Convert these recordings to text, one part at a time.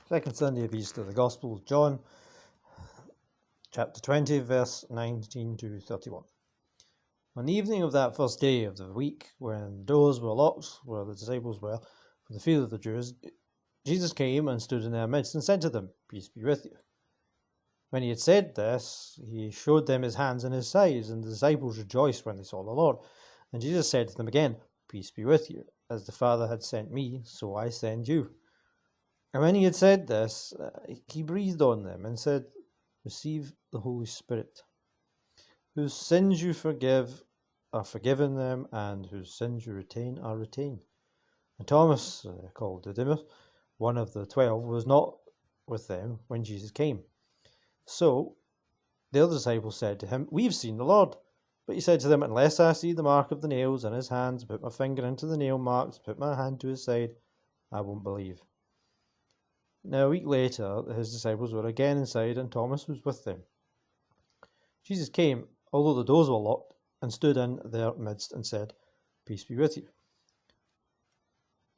Second Sunday of Easter, the Gospel of John, chapter 20, verse 19 to 31. On the evening of that first day of the week, when the doors were locked where the disciples were, for the fear of the Jews, Jesus came and stood in their midst and said to them, "Peace be with you." When he had said this, he showed them his hands and his sides, and the disciples rejoiced when they saw the Lord. And Jesus said to them again, "Peace be with you. As the Father had sent me, so I send you." And when he had said this, he breathed on them and said, "Receive the Holy Spirit. Whose sins you forgive are forgiven them, and whose sins you retain are retained." And Thomas, called Didymus, one of the 12, was not with them when Jesus came. So the other disciples said to him, "We've seen the Lord." But he said to them, "Unless I see the mark of the nails in his hands, put my finger into the nail marks, put my hand to his side, I won't believe." Now a week later, his disciples were again inside, and Thomas was with them. Jesus came, although the doors were locked, and stood in their midst and said, "Peace be with you."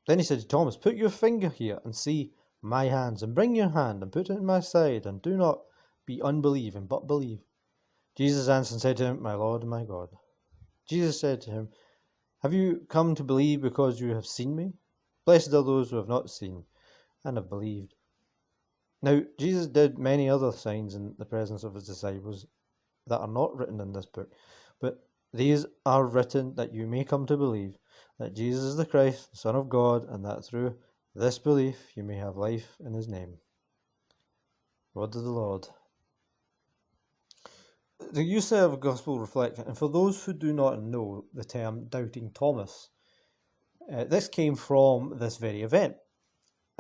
Then he said to Thomas, "Put your finger here and see my hands, and bring your hand and put it in my side, and do not be unbelieving, but believe." Jesus answered and said to him, "My Lord and my God." Jesus said to him, "Have you come to believe because you have seen me? Blessed are those who have not seen and have believed." Now, Jesus did many other signs in the presence of his disciples that are not written in this book, but these are written that you may come to believe that Jesus is the Christ, the Son of God, and that through this belief you may have life in his name. Word of the Lord. The use of gospel reflection, and for those who do not know the term doubting Thomas, this came from this very event.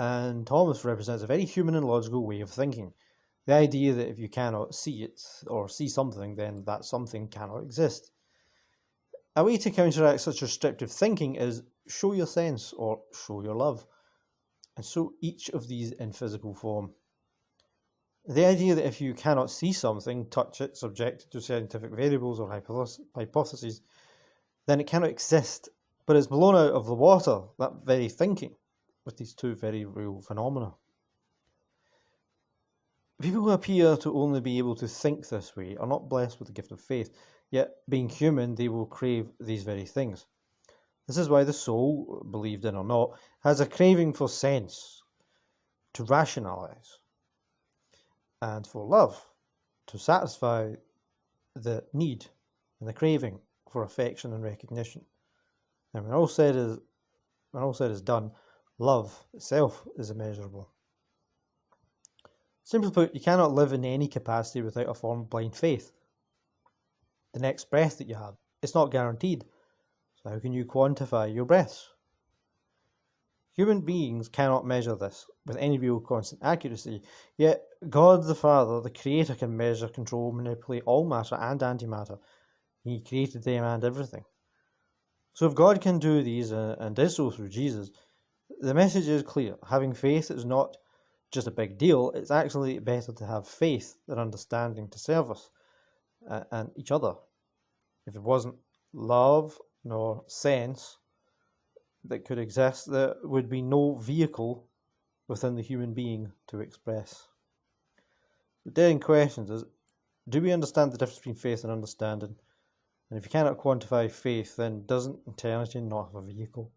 And Thomas represents a very human and logical way of thinking. The idea that if you cannot see it or see something, then that something cannot exist. A way to counteract such restrictive thinking is show your sense or show your love, and so each of these in physical form. The idea that if you cannot see something, touch it, subject it to scientific variables or hypotheses, then it cannot exist, but it's blown out of the water, that very thinking, with these two very real phenomena. People who appear to only be able to think this way are not blessed with the gift of faith, yet being human they will crave these very things. This is why the soul, believed in or not, has a craving for sense, to rationalise, and for love, to satisfy the need and the craving for affection and recognition. And when all said is done, love itself is immeasurable. Simply put, you cannot live in any capacity without a form of blind faith. The next breath that you have, it's not guaranteed. So how can you quantify your breaths? Human beings cannot measure this with any real constant accuracy, yet God the Father, the Creator, can measure, control, manipulate all matter and antimatter. He created them and everything. So if God can do these and did so through Jesus, the message is clear. Having faith is not just a big deal. It's actually better to have faith than understanding to serve us and each other. If it wasn't love nor sense that could exist, there would be no vehicle within the human being to express. The daring question is, do we understand the difference between faith and understanding? And if you cannot quantify faith, then doesn't eternity not have a vehicle?